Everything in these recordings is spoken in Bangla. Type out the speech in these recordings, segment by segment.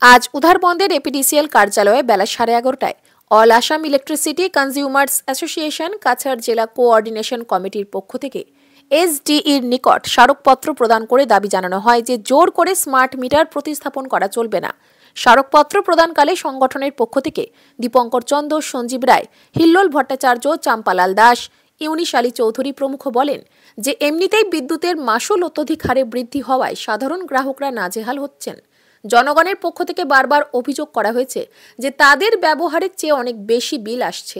আজ উধারবন্দের এপিডিসিএল কার্যালয়ে বেলা 11:30টায় all Assam electricity consumers association Cachar জেলা কোঅর্ডিনেশন কমিটির পক্ষ থেকে এসডিইর নিকট স্মারকপত্র প্রদান করে দাবি জানানো হয় যে জোর করে স্মার্ট মিটার প্রতিস্থাপন করা চলবে না। স্মারকপত্র প্রদানকালে সংগঠনের পক্ষ থেকে দীপঙ্কর চন্দ্র, সঞ্জীব রায়, হিল্লোল ভট্টাচার্য, চাম্পালাল দাস, ইউনিশ আলী চৌধুরী প্রমুখ বলেন যে এমনিতেই বিদ্যুতের মাশুল অত্যধিক হারে বৃদ্ধি হওয়ায় সাধারণ গ্রাহকরা নাজেহাল হচ্ছেন। জনগণের পক্ষ থেকে বারবার অভিযোগ করা হয়েছে যে তাদের ব্যবহারের চেয়ে অনেক বেশি বিল আসছে।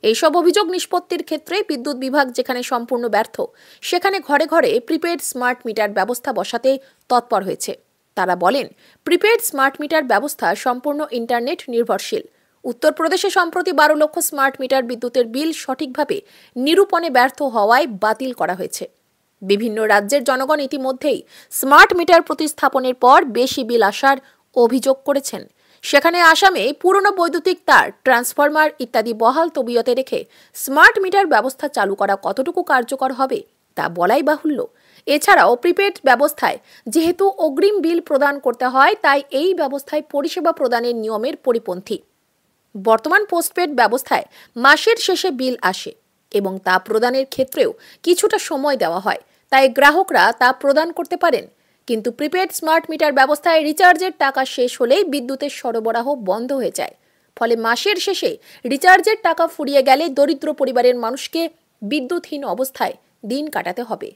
এইসব অভিযোগ নিষ্পত্তির ক্ষেত্রে বিদ্যুৎ বিভাগ যেখানে সম্পূর্ণ ব্যর্থ, সেখানে ঘরে ঘরে প্রিপেড স্মার্ট মিটার ব্যবস্থা বসাতে তৎপর হয়েছে। তারা বলেন, প্রিপেড স্মার্ট মিটার ব্যবস্থা সম্পূর্ণ ইন্টারনেট নির্ভরশীল। উত্তরপ্রদেশে সম্প্রতি 12 লক্ষ স্মার্ট মিটার বিদ্যুতের বিল সঠিকভাবে নিরূপণে ব্যর্থ হওয়ায় বাতিল করা হয়েছে। বিভিন্ন রাজ্যের জনগণ ইতিমধ্যেই স্মার্ট মিটার প্রতিস্থাপনের পর বেশি বিল আসার অভিযোগ করেছেন। সেখানে আসামে পুরনো বৈদ্যুতিক তার, ট্রান্সফরমার ইত্যাদি বহাল তবিয়তে রেখে স্মার্ট মিটার ব্যবস্থা চালু করা কতটুকু কার্যকর হবে তা বলাই বাহুল্য। এছাড়াও প্রিপেড ব্যবস্থায় যেহেতু অগ্রিম বিল প্রদান করতে হয়, তাই এই ব্যবস্থায় পরিষেবা প্রদানের নিয়মের পরিপন্থী। বর্তমান পোস্টপেড ব্যবস্থায় মাসের শেষে বিল আসে এবং তা প্রদানের ক্ষেত্রেও কিছুটা সময় দেওয়া হয়, তাই গ্রাহকরা তা প্রদান করতে পারেন। কিন্তু প্রিপেড স্মার্ট মিটার ব্যবস্থায় রিচার্জের টাকা শেষ হলেই বিদ্যুতের সরবরাহ বন্ধ হয়ে যায়। ফলে মাসের শেষে রিচার্জের টাকা ফুরিয়ে গেলে দরিদ্র পরিবারের মানুষকে বিদ্যুৎহীন অবস্থায় দিন কাটাতে হবে।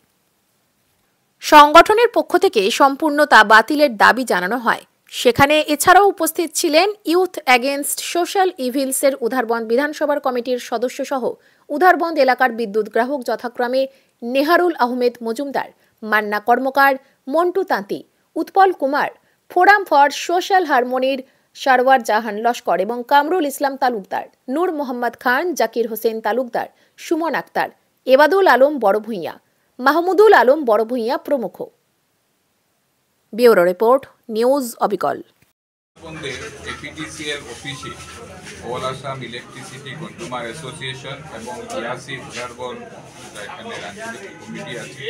সংগঠনের পক্ষ থেকে সম্পূর্ণ তা বাতিলের দাবি জানানো হয়। সেখানে এছাড়াও উপস্থিত ছিলেন ইউথ এগেইনস্ট সোশ্যাল ইভিলসের উধারবন্দ বিধানসভার কমিটির সদস্য সহ উধারবন্দ এলাকার বিদ্যুৎ গ্রাহক যথাক্রমে নেহারুল আহমেদ মজুমদার, মান্না কর্মকার, মন্টু তাঁতি, Utpal Kumar, forum for social হারমোনির সারওয়ার জাহান লস্কর এবং কামরুল ইসলাম তালুকদার, নূর মোহাম্মদ খান, জাকির হোসেন তালুকদার, সুমন আক্তার, এবাদুল আলম বড় ভূঁইয়া, মাহমুদুল আলম বড় ভূঁইয়া প্রমুখ। ব্যুরো রিপোর্ট, নিউজ অবিকল। এপিডিসিএল অফিসে all Assam electricity consumer association এবং ইয়াসি উধারবন্দ এখানে আঞ্চলিক কমিটি আছে,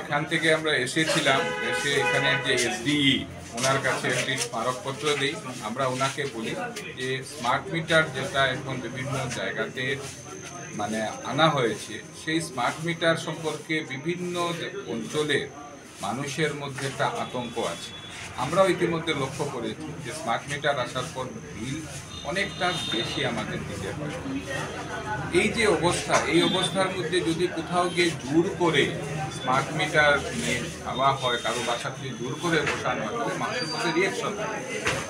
এখান থেকে আমরা এসেছিলাম। এসে এখানে যে এসডিই ওনার কাছে একটি স্মারকপত্র দিই। আমরা ওনাকে বলি যে স্মার্ট মিটার যেটা এখন বিভিন্ন জায়গাতে আনা হয়েছে, সেই স্মার্ট মিটার সম্পর্কে বিভিন্ন অঞ্চলের মানুষের মধ্যে একটা আতঙ্ক আছে। আমরাও ইতিমধ্যে লক্ষ্য করেছি যে স্মার্ট মিটার আসার পর বিল অনেকটা বেশি আমাদের দিতে হয়। এই যে অবস্থা, এই অবস্থার মধ্যে যদি কোথাও গিয়ে জোর করে স্মার্ট মিটার নিয়ে যাওয়া হয়, কারো বাসা থেকে জোর করে বসানো হয়, তাহলে মানুষের মধ্যে রিয়েকশন হয়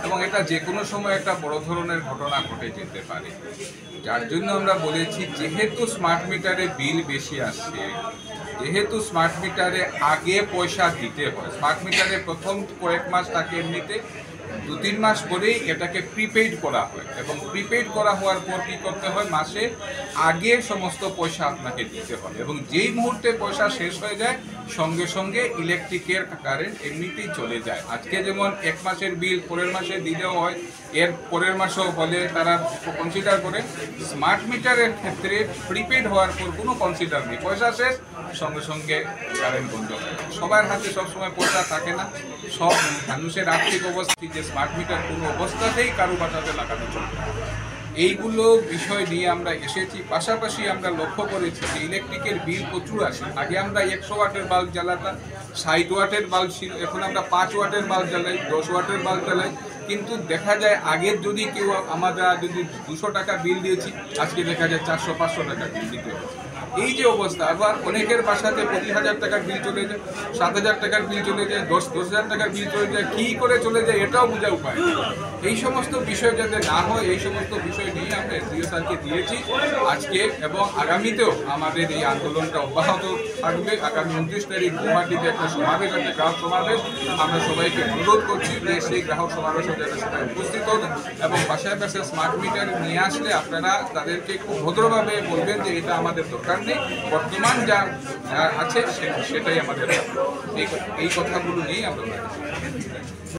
এবং এটা যে কোনো সময় একটা বড় ধরনের ঘটনা ঘটে যেতে পারে। যার জন্য আমরা বলেছি, যেহেতু স্মার্ট মিটারে বিল বেশি আসছে, যেহেতু স্মার্ট মিটারে আগে পয়সা দিতে হয়, স্মার্ট মিটারে প্রথম কয়েক মাস থাকে এমনিতে, 2-3 মাস পরেই এটাকে প্রিপেইড করা হয় এবং প্রিপেইড করা হওয়ার পর কী করতে হয়, মাসে আগে সমস্ত পয়সা আপনাকে দিতে হয় এবং যেই মুহূর্তে পয়সা শেষ হয়ে যায় সঙ্গে সঙ্গে ইলেকট্রিকের কারেন্ট এমনিতেই চলে যায়। আজকে যেমন 1 মাসের বিল পরের মাসে দিতেও হয়, এর পরের মাসেও বলে তারা কনসিডার করে। স্মার্ট মিটারের ক্ষেত্রে প্রিপেড হওয়ার পর কোনো কনসিডার নেই, পয়সা শেষ সঙ্গে সঙ্গে কারেন্ট বন্ধ হয়। সবার হাতে সবসময় পয়সা থাকে না, সব মানুষের আর্থিক অবস্থা যে স্মার্ট মিটার কোনো অবস্থাতেই কারো বাঁচাতে লাগানো চলবে। এইগুলো বিষয় নিয়ে আমরা এসেছি। পাশাপাশি আমরা লক্ষ্য করেছি যে ইলেকট্রিকের বিল প্রচুর আসে। আগে আমরা 100 ওয়াটের বাল্ব জ্বালাতাম, 60 ওয়াটের বাল্ব ছিল, এখন আমরা 5 ওয়াটের বাল্ব জ্বালাই, 10 ওয়াটের বাল্ব জ্বালাই। কিন্তু দেখা যায় আগের যদি কেউ আমরা যদি 200 টাকা বিল দিয়েছি, আজকে দেখা যায় 400-500 টাকা বিল দিতে হচ্ছে। এই যে অবস্থা, আবার অনেকের বাসাতে 25,000 টাকার বিল চলে যায়, 7,000 টাকার বিল চলে যায়, 10,000 টাকার বিল চলে যায়, কী করে চলে যায় এটাও বোঝা উপায়। এই সমস্ত বিষয় যাতে না হয়, এই সমস্ত বিষয় নিয়ে আমরা এসডিও স্যারকে দিয়েছি আজকে এবং আগামীতেও আমাদের এই আন্দোলনটা অব্যাহত থাকবে। আগামী 29 তারিখ গুয়াহাটিতে একটা সমাবেশ আছে, গ্রাহক সমাবেশ। আমরা সবাইকে অনুরোধ করছি যে সেই গ্রাহক সমাবেশে যাতে সেখানে উপস্থিত হন এবং পাশাপাশি স্মার্ট মিটার নিয়ে আসলে আপনারা তাদেরকে খুব ভদ্রভাবে বলবেন যে এটা আমাদের দরকার নেই, বর্তমান যা আছে সেটাই আমাদের। এই কথাগুলো নিয়েই আমরা